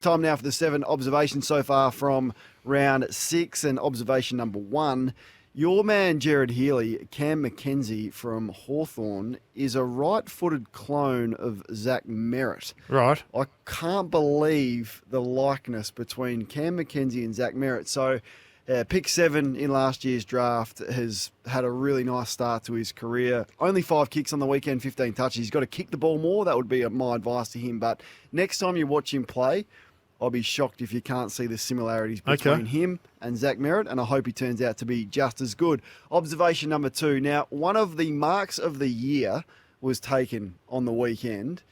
Time now for the 7 observations so far from round 6, and observation number 1. Your man, Gerard Healy, Cam Mackenzie from Hawthorn, is a right-footed clone of Zach Merrett. Right. I can't believe the likeness between Cam Mackenzie and Zach Merrett. So, pick 7 in last year's draft, has had a really nice start to his career. Only 5 kicks on the weekend, 15 touches. He's got to kick the ball more. That would be my advice to him. But next time you watch him play, I'll be shocked if you can't see the similarities between him and Zach Merrett, and I hope he turns out to be just as good. Observation number 2. Now, one of the marks of the year was taken on the weekend,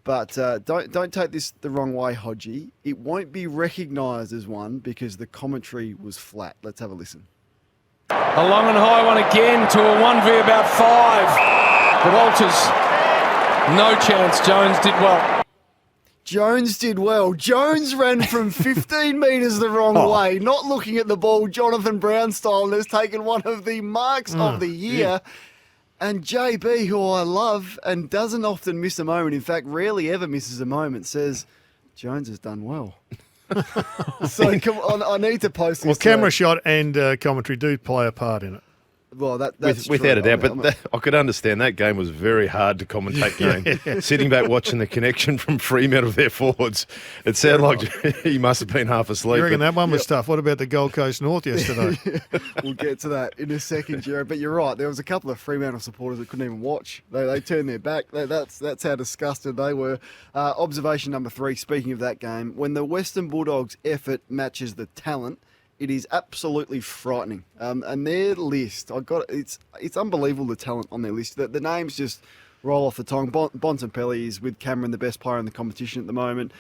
but don't take this the wrong way, Hodgey. It won't be recognised as one because the commentary was flat. Let's have a listen. A long and high one again to a 1v about 5. The Walters, no chance. Jones did well. Jones did well. Jones ran from 15 metres the wrong way, not looking at the ball, Jonathan Brown style, and has taken one of the marks of the year. And JB, who I love and doesn't often miss a moment, in fact, rarely ever misses a moment, says, Jones has done well. So come on, I need to post this. Well, camera shot and commentary do play a part in it. Well, that's without true. a doubt. But I could understand that game was very hard to commentate. Game. Sitting back watching the connection from Fremantle, their forwards, it sounded like he must have been half asleep. You reckon that one was tough? What about the Gold Coast North yesterday? We'll get to that in a second, Gerard. But you're right. There was a couple of Fremantle supporters that couldn't even watch. They turned their back. That's how disgusted they were. Observation number 3. Speaking of that game, when the Western Bulldogs' effort matches the talent, it is absolutely frightening. And their list, it's unbelievable, the talent on their list. The names just roll off the tongue. Bontempelli is, with Cameron, the best player in the competition at the moment.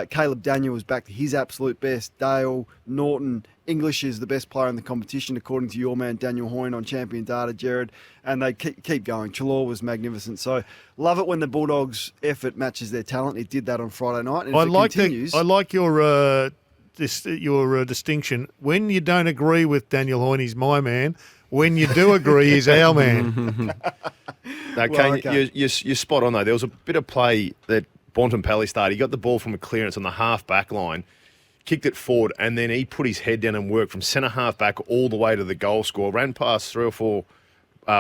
Caleb Daniel is back to his absolute best. Dale, Norton, English is the best player in the competition, according to your man Daniel Hoyne on Champion Data, Gerard. And they keep going. Chalor was magnificent. So love it when the Bulldogs' effort matches their talent. It did that on Friday night. And I like your distinction. When you don't agree with Daniel Hoyne, he's my man. When you do agree, he's our man. No, Kane, you're spot on, though. There was a bit of play that Bontempelli started. He got the ball from a clearance on the half-back line, kicked it forward, and then he put his head down and worked from centre-half back all the way to the goal score, ran past 3 or 4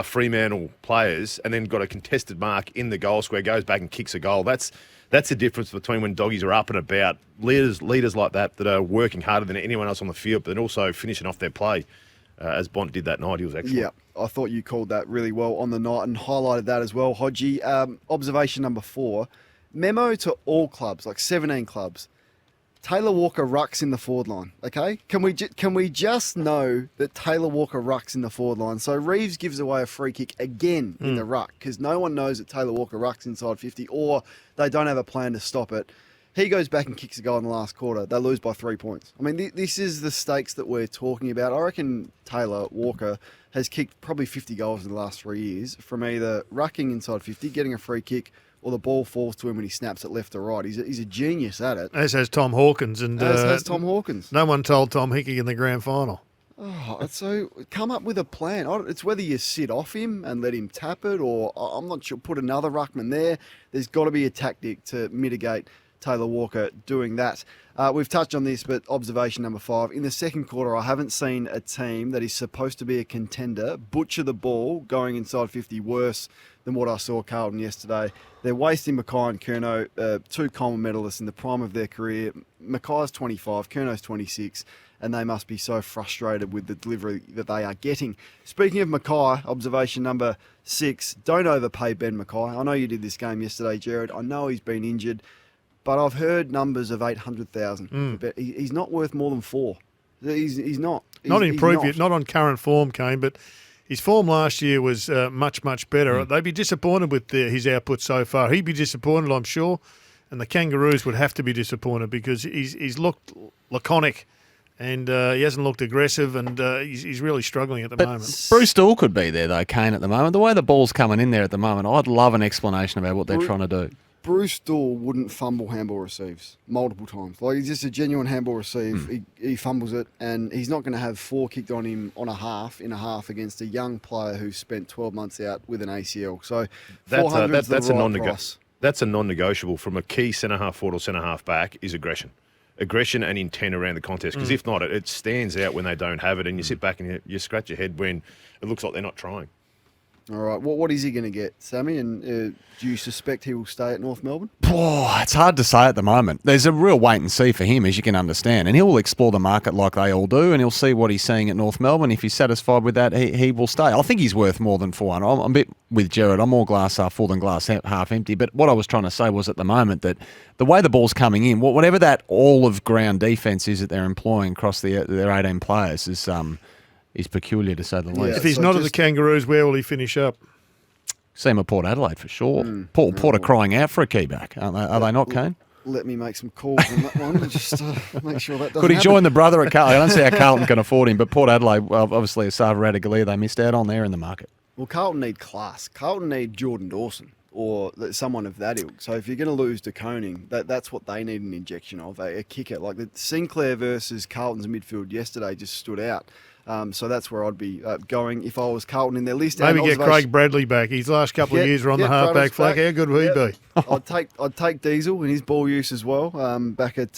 Fremantle players, and then got a contested mark in the goal square, goes back and kicks a goal. That's the difference between when doggies are up and about. Leaders like that are working harder than anyone else on the field, but then also finishing off their play, as Bont did that night. He was excellent. Yeah, I thought you called that really well on the night and highlighted that as well, Hodgey. Observation number 4, memo to all clubs, like 17 clubs. Taylor Walker rucks in the forward line, okay? Can we just know that Taylor Walker rucks in the forward line? So Reeves gives away a free kick again in the ruck because no one knows that Taylor Walker rucks inside 50, or they don't have a plan to stop it. He goes back and kicks a goal in the last quarter. They lose by 3 points. I mean, this is the stakes that we're talking about. I reckon Taylor Walker has kicked probably 50 goals in the last 3 years from either rucking inside 50, getting a free kick, or the ball falls to him when he snaps it left or right. He's a genius at it. As has Tom Hawkins. As has Tom Hawkins. No one told Tom Hickey in the grand final. Oh, so come up with a plan. It's whether you sit off him and let him tap it, or I'm not sure, put another ruckman there. There's got to be a tactic to mitigate Taylor Walker doing that. We've touched on this, but observation number 5. In the second quarter, I haven't seen a team that is supposed to be a contender butcher the ball going inside 50 worse than what I saw Carlton yesterday. They're wasting McKay and Curnow, 2 Coleman medalists in the prime of their career. McKay's 25, Curnow's 26, and they must be so frustrated with the delivery that they are getting. Speaking of McKay, observation number 6, don't overpay Ben McKay. I know you did this game yesterday, Gerard. I know he's been injured, but I've heard numbers of 800,000. He's not worth more than 4. He's not. Not improved yet, not on current form, Kane, but his form last year was much, much better. They'd be disappointed with his output so far. He'd be disappointed, I'm sure, and the Kangaroos would have to be disappointed because he's looked laconic and he hasn't looked aggressive, and he's really struggling at the moment. Bruce Dool could be there, though, Kane, at the moment. The way the ball's coming in there at the moment, I'd love an explanation about what they're trying to do. Bruce Dool wouldn't fumble handball receives multiple times. Like, he's just a genuine handball receive. He fumbles it, and he's not going to have 4 kicked on him in a half against a young player who's spent 12 months out with an ACL. So that's a non-negotiable from a key centre-half forward or centre-half back is aggression. aggression and intent around the contest. Because if not, it stands out when they don't have it, and you sit back and you scratch your head when it looks like they're not trying. All right, what is he going to get, Sammy? And do you suspect he will stay at North Melbourne? Oh, it's hard to say at the moment. There's a real wait and see for him, as you can understand, and he'll explore the market like they all do, and he'll see what he's seeing at North Melbourne. If he's satisfied with that, he will stay. I think he's worth more than 400. I'm a bit with Gerard. I'm more glass half full than glass half empty. But what I was trying to say was at the moment that the way the ball's coming in, whatever that all-of-ground defence is that they're employing across their 18 players is peculiar to say the least. If he's not at the Kangaroos, where will he finish up? See him at Port Adelaide for sure. Port are crying out for a key back, aren't they? Are they not, Kane? Let me make some calls on that one and just make sure that doesn't Could he happen. join the brother at Carlton? I don't see how Carlton can afford him, but Port Adelaide, well, obviously, a Sava Radaglia, they missed out on there in the market. Well, Carlton need class. Carlton need Jordan Dawson or someone of that ilk. So if you're going to lose to Koning, that's what they need an injection of, a kicker. Like the Sinclair versus Carlton's midfield yesterday just stood out. So that's where I'd be going if I was Carlton in their list. Maybe get Craig Bradley back. His last couple of years were on the halfback flank. How good would he be? I'd take Diesel and his ball use as well back at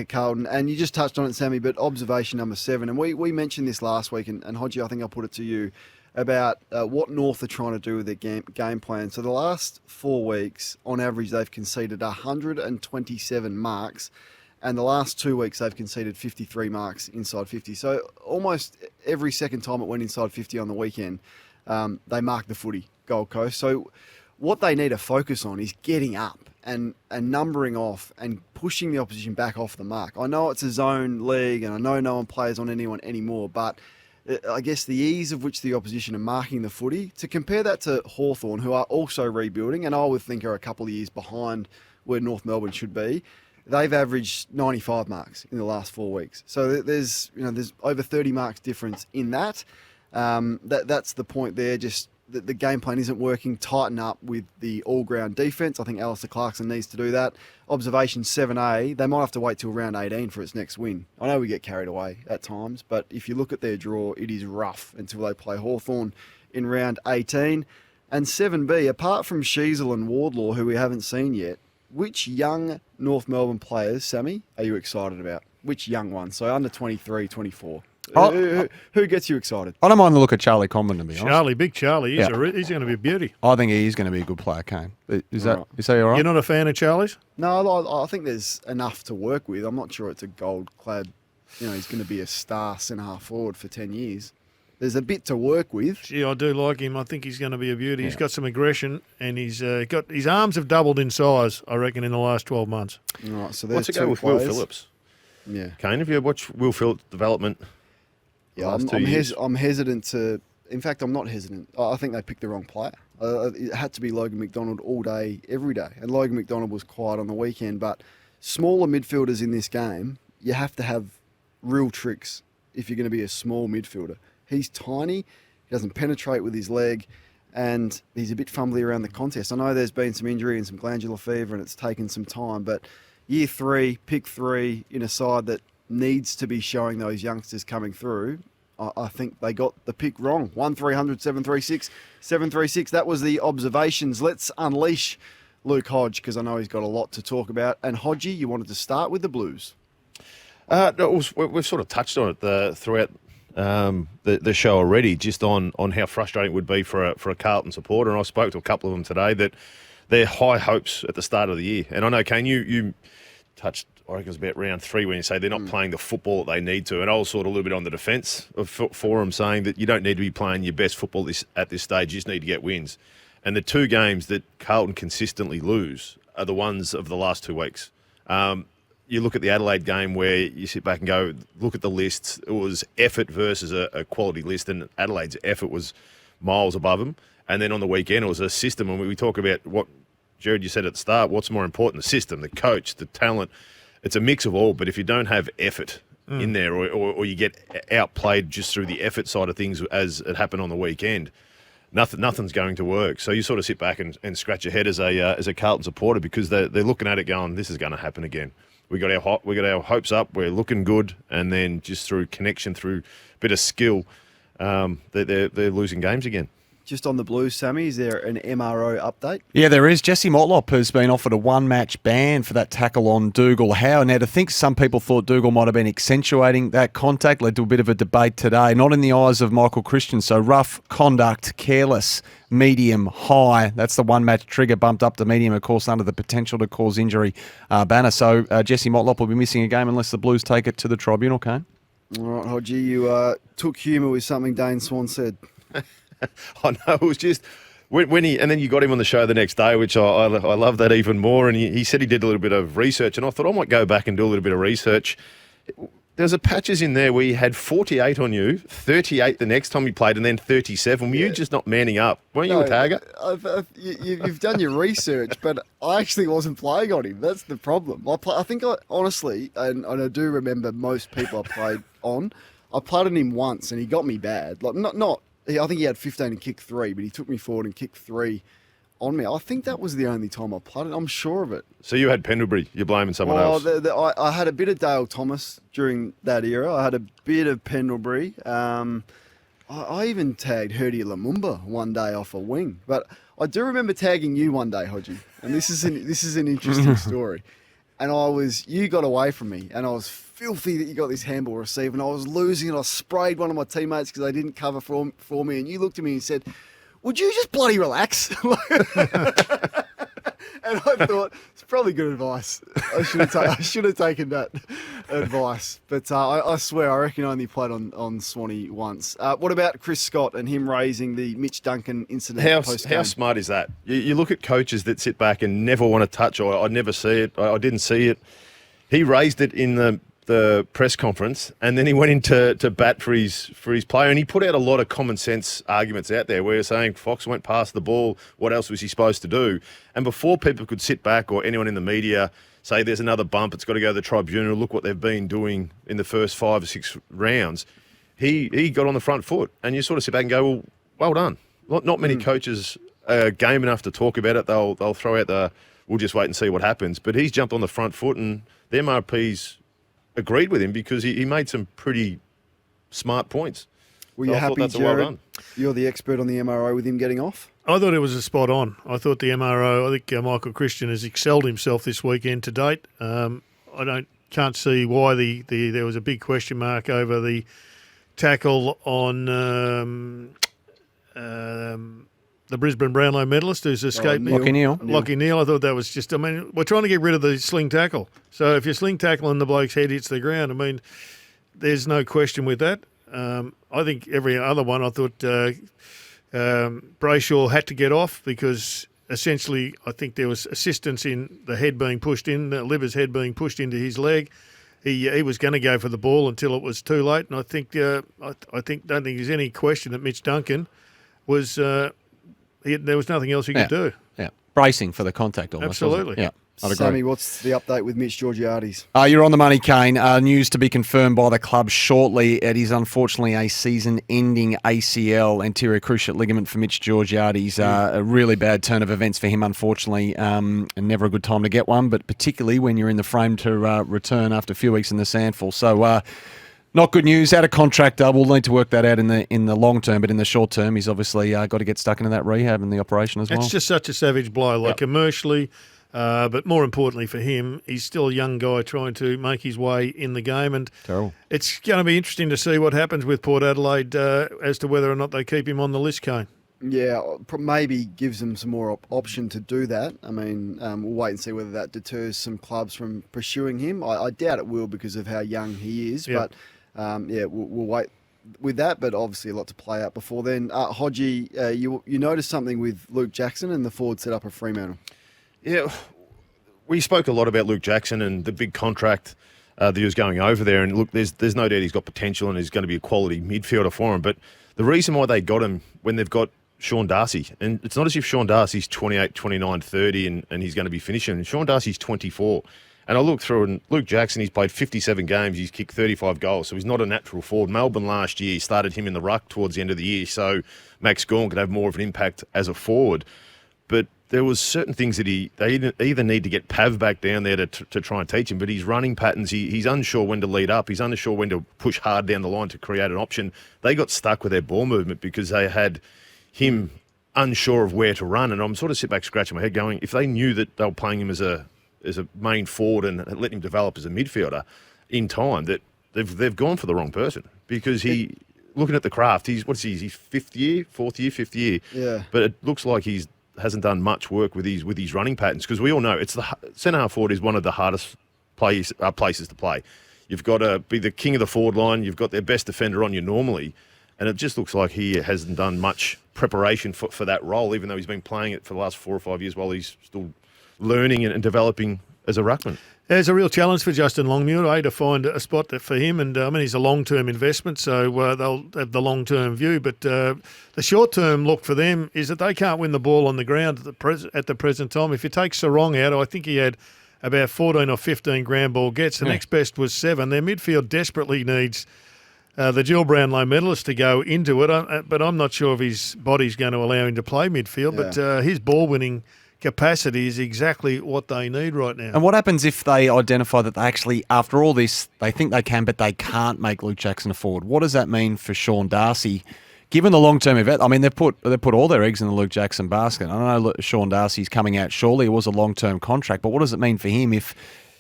Carlton. And you just touched on it, Sammy, but observation number 7. And we mentioned this last week, and Hodgey, I think I put it to you, about what North are trying to do with their game plan. So the last 4 weeks, on average, they've conceded 127 marks. And the last 2 weeks, they've conceded 53 marks inside 50. So almost every second time it went inside 50 on the weekend, they marked the footy, Gold Coast. So what they need to focus on is getting up and numbering off and pushing the opposition back off the mark. I know it's a zone league and I know no one plays on anyone anymore, but I guess the ease of which the opposition are marking the footy, to compare that to Hawthorn, who are also rebuilding, and I would think are a couple of years behind where North Melbourne should be, they've averaged 95 marks in the last 4 weeks. So there's over 30 marks difference in that. That's the point there. Just the game plan isn't working. Tighten up with the all-ground defence. I think Alistair Clarkson needs to do that. Observation 7A, they might have to wait till round 18 for its next win. I know we get carried away at times, but if you look at their draw, it is rough until they play Hawthorn in round 18. And 7B, apart from Sheasel and Wardlaw, who we haven't seen yet, which young North Melbourne players, Sammy, are you excited about? Which young ones? So under 23, 24. Who gets you excited? I don't mind the look of Charlie Comben, to be honest. Big Charlie. He's going to be a beauty. I think he is going to be a good player, Kane. Is that all right? You're not a fan of Charlie's? No, I think there's enough to work with. I'm not sure it's a gold-clad, he's going to be a star centre-half forward for 10 years. There's a bit to work with. Gee, I do like him. I think he's going to be a beauty. Yeah. He's got some aggression, and he's got his arms have doubled in size, I reckon, in the last 12 months. All right, so what's it go with Will Phillips? Yeah. Kane, have you watched Will Phillips' development? Yeah, I'm hesitant to. In fact, I'm not hesitant. I think they picked the wrong player. It had to be Logan McDonald all day, every day. And Logan McDonald was quiet on the weekend. But smaller midfielders in this game, you have to have real tricks if you're going to be a small midfielder. He's tiny, he doesn't penetrate with his leg, and he's a bit fumbly around the contest. I know there's been some injury and some glandular fever, and it's taken some time, but year 3, pick 3 in a side that needs to be showing those youngsters coming through, I think they got the pick wrong. 1300 736 736. That was the observations. Let's unleash Luke Hodge, because I know he's got a lot to talk about. And Hodgey, you wanted to start with the Blues. No, we've sort of touched on it throughout the show already, just on how frustrating it would be for a Carlton supporter. And I spoke to a couple of them today that they're high hopes at the start of the year. And I know, Kane, you touched, I reckon it was about round 3 when you say they're not playing the football that they need to. And I was sort of a little bit on the defence for them, saying that you don't need to be playing your best football at this stage. You just need to get wins. And the 2 games that Carlton consistently lose are the ones of the last 2 weeks. You look at the Adelaide game where you sit back and go, look at the lists. It was effort versus a quality list, and Adelaide's effort was miles above them. And then on the weekend, it was a system. And we talk about what, Gerard, you said at the start, what's more important, the system, the coach, the talent. It's a mix of all, but if you don't have effort in there or you get outplayed just through the effort side of things as it happened on the weekend, nothing's going to work. So you sort of sit back and scratch your head as a Carlton supporter, because they're looking at it going, this is going to happen again. We got our hopes up, we're looking good, and then just through connection, through a bit of skill, they're losing games again. just on the Blues, Sammy, is there an MRO update? Yeah, there is. Jesse Motlop has been offered a one-match ban for that tackle on Dougal Howe. Now, I think some people thought Dougal might have been accentuating that contact, led to a bit of a debate today. Not in the eyes of Michael Christian. So rough conduct, careless, medium, high. That's the one-match trigger, bumped up to medium, of course, under the potential to cause injury banner. So Jesse Motlop will be missing a game unless the Blues take it to the tribunal, Kane. All right, Hodgie, you took humour with something Dane Swan said. I know, it was just when he, and then you got him on the show the next day, which I love that even more. And he said he did a little bit of research, and I thought I might go back and do a little bit of research. There's a patches in there where he had 48 on you, 38 the next time he played, and then 37. Were you just not manning up? Weren't you a tagger? You've done your research, but I actually wasn't playing on him. That's the problem. I think honestly, and I do remember most people I played on. I played on him once, and he got me bad. Like not. I think he had 15 and kicked 3, but he took me forward and kicked 3 on me. I think that was the only time I played it. I'm sure of it. So you had Pendlebury. You're blaming someone else. I had a bit of Dale Thomas during that era. I had a bit of Pendlebury. I even tagged Herdy Lumumba one day off a wing. But I do remember tagging you one day, Hodgie. And this is an interesting story. And you got away from me, and I was filthy that you got this handball receive, and I was losing it. I sprayed one of my teammates because they didn't cover for me, and you looked at me and said, "Would you just bloody relax?" And I thought, it's probably good advice. I should have taken that advice. But I swear, I reckon I only played on Swanee once. What about Chris Scott and him raising the Mitch Duncan incident? How smart is that? You look at coaches that sit back and never want to touch, or I never see it. I didn't see it. He raised it in the press conference, and then he went into bat for his player, and he put out a lot of common sense arguments out there where you're saying Fox went past the ball, what else was he supposed to do? And before people could sit back, or anyone in the media say there's another bump, it's got to go to the tribunal, look what they've been doing in the first 5 or 6 rounds, he got on the front foot, and you sort of sit back and go, well done. Not many coaches are game enough to talk about it. They'll throw out we'll just wait and see what happens, but he's jumped on the front foot, and the MRP's agreed with him because he made some pretty smart points. Were you happy, Gerard? Well done. You're the expert on the MRO with him getting off? I thought it was a spot on. I thought the MRO, I think Michael Christian has excelled himself this weekend to date. I can't see why there was a big question mark over the tackle on the Brisbane Brownlow medalist who's escaped. Lachie Neale. I thought that was just, we're trying to get rid of the sling tackle. So if you sling tackle and the bloke's head hits the ground, there's no question with that. I think every other one, I thought Brayshaw had to get off because essentially I think there was assistance in the head being pushed in, the liver's head being pushed into his leg. He was going to go for the ball until it was too late, and I think don't think there's any question that Mitch Duncan was there was nothing else he could do. Yeah, bracing for the contact almost. Absolutely. Yeah. Sammy, what's the update with Mitch Georgiades? You're on the money, Kane. News to be confirmed by the club shortly. It is unfortunately a season-ending ACL, anterior cruciate ligament for Mitch Georgiades. A really bad turn of events for him, unfortunately, and never a good time to get one, but particularly when you're in the frame to return after a few weeks in the sandful. So not good news. Out of contract. We'll need to work that out in the long term, but in the short term, he's obviously got to get stuck into that rehab and the operation as well. It's just such a savage blow, commercially. But more importantly for him, he's still a young guy trying to make his way in the game. And terrible. It's going to be interesting to see what happens with Port Adelaide as to whether or not they keep him on the list, Kane. Yeah, maybe gives them some more option to do that. We'll wait and see whether that deters some clubs from pursuing him. I doubt it will because of how young he is. Yep. But, we'll wait with that, but obviously a lot to play out before then. Hodgey, you noticed something with Luke Jackson and the forward set up of Fremantle. Yeah, we spoke a lot about Luke Jackson and the big contract that he was going over there. And look, there's no doubt he's got potential and he's going to be a quality midfielder for him. But the reason why they got him when they've got Sean Darcy, and it's not as if Sean Darcy's 28, 29, 30 and he's going to be finishing. Sean Darcy's 24. And I looked through, and Luke Jackson, he's played 57 games, he's kicked 35 goals, so he's not a natural forward. Melbourne last year started him in the ruck towards the end of the year, so Max Gawn could have more of an impact as a forward. But there was certain things that they either need to get Pav back down there to try and teach him, but his running patterns, he's unsure when to lead up, he's unsure when to push hard down the line to create an option. They got stuck with their ball movement because they had him unsure of where to run. And I'm sort of sit back scratching my head going, if they knew that they were playing him as a main forward and let him develop as a midfielder in time, that they've gone for the wrong person, because looking at the craft, he's fifth year. Yeah. But it looks like he hasn't done much work with his running patterns, because we all know it's the centre half forward is one of the hardest places to play. You've got to be the king of the forward line. You've got their best defender on you normally, and it just looks like he hasn't done much preparation for that role, even though he's been playing it for the last 4 or 5 years while he's still learning and developing as a ruckman. There's a real challenge for Justin Longmuir, to find a spot for him. And he's a long-term investment, so they'll have the long-term view. But the short-term look for them is that they can't win the ball on the ground at the present time. If you take Sarong out, I think he had about 14 or 15 ground ball gets. The next best was 7. Their midfield desperately needs the Jill Brownlow medalist to go into it. But I'm not sure if his body's going to allow him to play midfield. Yeah. But his ball-winning capacity is exactly what they need right now. And what happens if they identify that they actually, after all this, they think they can, but they can't make Luke Jackson a forward? What does that mean for Sean Darcy? Given the long-term event, I mean, they've put all their eggs in the Luke Jackson basket. I know Sean Darcy's coming out shortly. It was a long-term contract, but what does it mean for him if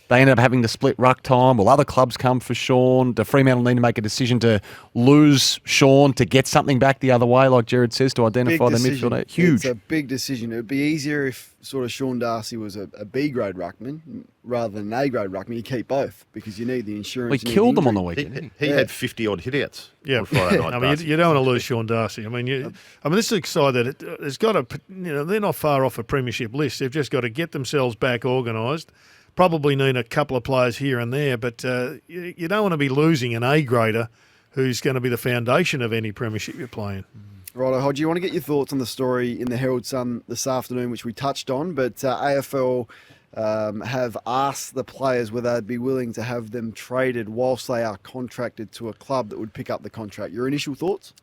they end up having to split ruck time? Will other clubs come for Sean? Do Fremantle need to make a decision to lose Sean to get something back the other way, like Gerard says, to identify the midfielder? Huge. It's a big decision. It would be easier if sort of Sean Darcy was a B-grade ruckman rather than an A-grade ruckman. You keep both because you need the insurance. We killed them on the weekend. He had 50-odd hitouts on Friday night. I mean, you don't want to lose Sean Darcy. I mean, this is exciting. It's got to, they're not far off a premiership list. They've just got to get themselves back organised. Probably need a couple of players here and there, but you don't want to be losing an A-grader who's going to be the foundation of any premiership you're playing. Right, Hodge, you want to get your thoughts on the story in the Herald Sun this afternoon, which we touched on, but AFL have asked the players whether they'd be willing to have them traded whilst they are contracted to a club that would pick up the contract. Your initial thoughts?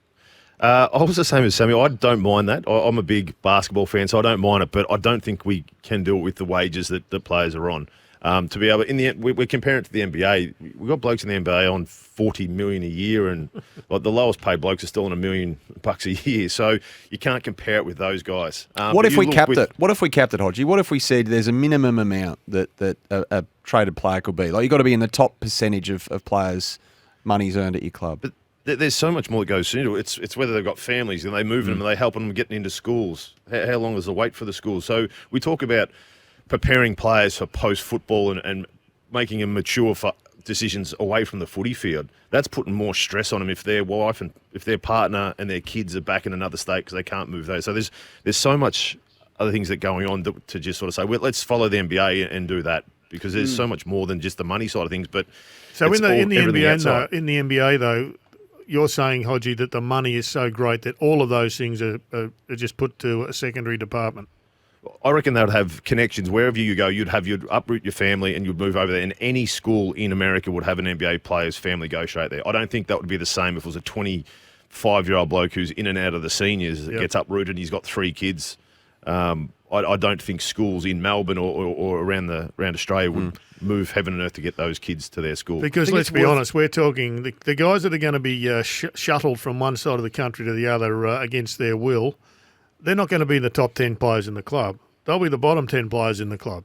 I was the same as Samuel. I don't mind that. I'm a big basketball fan, so I don't mind it, but I don't think we can do it with the wages that the players are on. To be able, in the end, we're comparing it to the NBA. We've got blokes in the NBA on $40 million a year, and like the lowest paid blokes are still on $1 million a year. So you can't compare it with those guys. What if we capped it? What if we capped it, Hodgie? What if we said there's a minimum amount that a traded player could be? Like, you've got to be in the top percentage of players' money's earned at your club. But there's so much more that goes into it. It's whether they've got families and they move them and they helping them getting into schools. How long is the wait for the schools? So we talk about preparing players for post-football and making them mature for decisions away from the footy field. That's putting more stress on them if their wife and if their partner and their kids are back in another state because they can't move those. So there's so much other things that are going on to just sort of say, well, let's follow the NBA and do that, because there's so much more than just the money side of things. But so in the NBA though, you're saying, Hodgie, that the money is so great that all of those things are just put to a secondary department. I reckon they would have connections wherever you go. You'd uproot your family and you'd move over there. And any school in America would have an NBA player's family go straight there. I don't think that would be the same if it was a 25-year-old bloke who's in and out of the seniors that gets uprooted and he's got 3 kids. I don't think schools in Melbourne or around Australia would move heaven and earth to get those kids to their school. Because let's be honest, we're talking the guys that are going to be shuttled from one side of the country to the other against their will. They're not going to be the top 10 players in the club. They'll be the bottom 10 players in the club.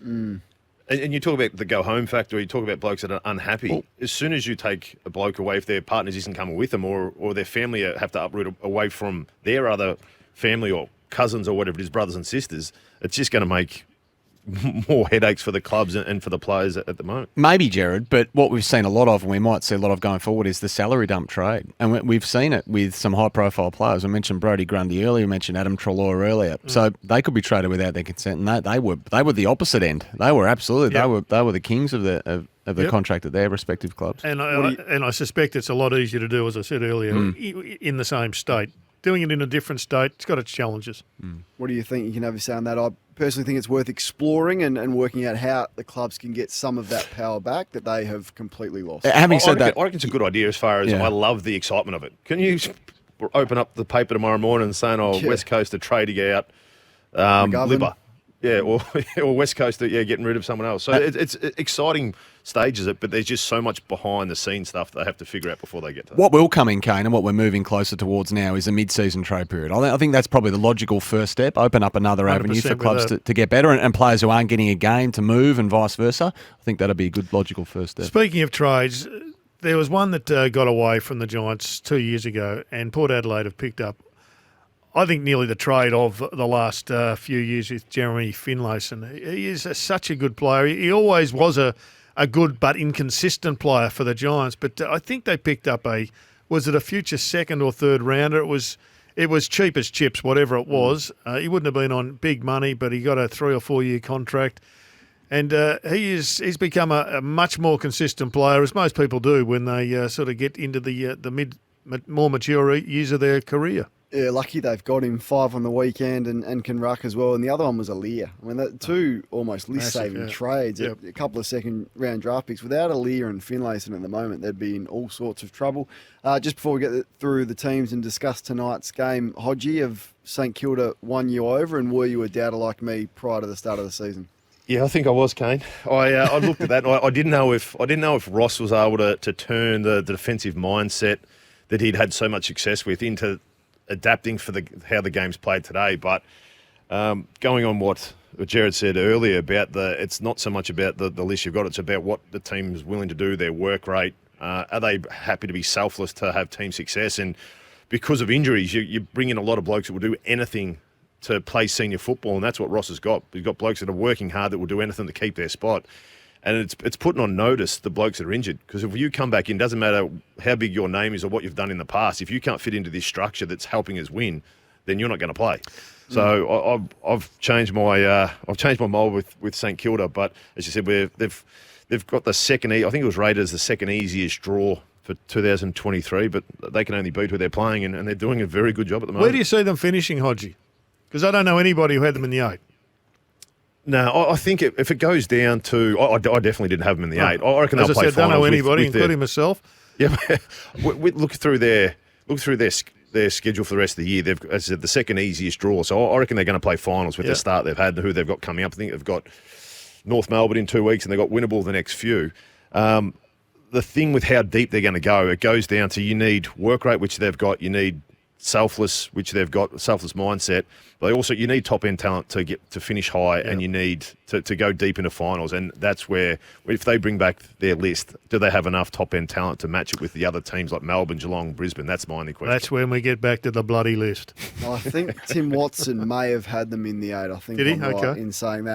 And you talk about the go-home factor, you talk about blokes that are unhappy. Well, as soon as you take a bloke away, if their partners isn't coming with them or their family have to uproot away from their other family or cousins or whatever it is, brothers and sisters, it's just going to make more headaches for the clubs and for the players at the moment. Maybe, Gerard, but what we've seen a lot of, and we might see a lot of going forward, is the salary dump trade. And we've seen it with some high-profile players. I mentioned Brodie Grundy earlier, I mentioned Adam Treloar earlier. So they could be traded without their consent, and they were the opposite end. They were absolutely, they were the kings of the contract at their respective clubs. And I suspect it's a lot easier to do, as I said earlier, in the same state. Doing it in a different state, it's got its challenges. What do you think? You can have your say on that. I personally think it's worth exploring and working out how the clubs can get some of that power back that they have completely lost. Having said that, I reckon it's a good idea as far as I love the excitement of it. Can you open up the paper tomorrow morning and saying, West Coast are trading out Libba? Yeah, or West Coast, getting rid of someone else. So it's exciting stages, but there's just so much behind the scenes stuff they have to figure out before they get to that. What will come in, Kane, and what we're moving closer towards now is a mid-season trade period. I think that's probably the logical first step. Open up another avenue for clubs to get better and players who aren't getting a game to move and vice versa. I think that'll be a good logical first step. Speaking of trades, there was one that got away from the Giants 2 years ago, and Port Adelaide have picked up, I think, nearly the trade of the last few years with Jeremy Finlayson. He is such a good player. He always was a good but inconsistent player for the Giants. But I think they picked up was it a future second or third rounder? It was cheap as chips, whatever it was. He wouldn't have been on big money, but he got a 3 or 4 year contract. And he's become a much more consistent player, as most people do when they sort of get into the more mature years of their career. Yeah, lucky they've got him 5 on the weekend and can ruck as well. And the other one was Aaliyah. I mean, that 2 almost list-saving trades, a couple of second-round draft picks. Without Aaliyah and Finlayson at the moment, they'd be in all sorts of trouble. Just before we get through the teams and discuss tonight's game, Hodgey of St Kilda won you over, and were you a doubter like me prior to the start of the season? Yeah, I think I was, Kane. I looked at that, and I didn't know if Ross was able to turn the defensive mindset that he'd had so much success with into adapting for how the game's played today. But going on what Gerard said earlier about it's not so much about the list you've got, it's about what the team's willing to do, their work rate. Are they happy to be selfless to have team success? And because of injuries, you bring in a lot of blokes that will do anything to play senior football, and that's what Ross has got. He's got blokes that are working hard that will do anything to keep their spot. And it's putting on notice the blokes that are injured. Because if you come back in, doesn't matter how big your name is or what you've done in the past, if you can't fit into this structure that's helping us win, then you're not going to play. So I've changed my mould with St Kilda. But as you said, they've got the second. I think it was rated as the second easiest draw for 2023. But they can only beat who they're playing, and they're doing a very good job at the moment. Where do you see them finishing, Hodgey? Because I don't know anybody who had them in the 8. No, I think if it goes down to, I definitely didn't have them in the 8. I reckon they'll play finals. As I said, don't know anybody, including myself. Yeah, we look through their schedule for the rest of the year. They've, as I said, the second easiest draw. So I reckon they're going to play finals with the start they've had and who they've got coming up. I think they've got North Melbourne in 2 weeks, and they've got Winnable the next few. The thing with how deep they're going to go, it goes down to you need work rate, which they've got. You need selfless, which they've got, selfless mindset. But also you need top end talent to get to finish high, and you need to go deep into finals. And that's where, if they bring back their list, do they have enough top end talent to match it with the other teams like Melbourne, Geelong, Brisbane? That's my only question. That's when we get back to the bloody list. I think Tim Watson may have had them in the 8. I think did he? I'm right in saying that.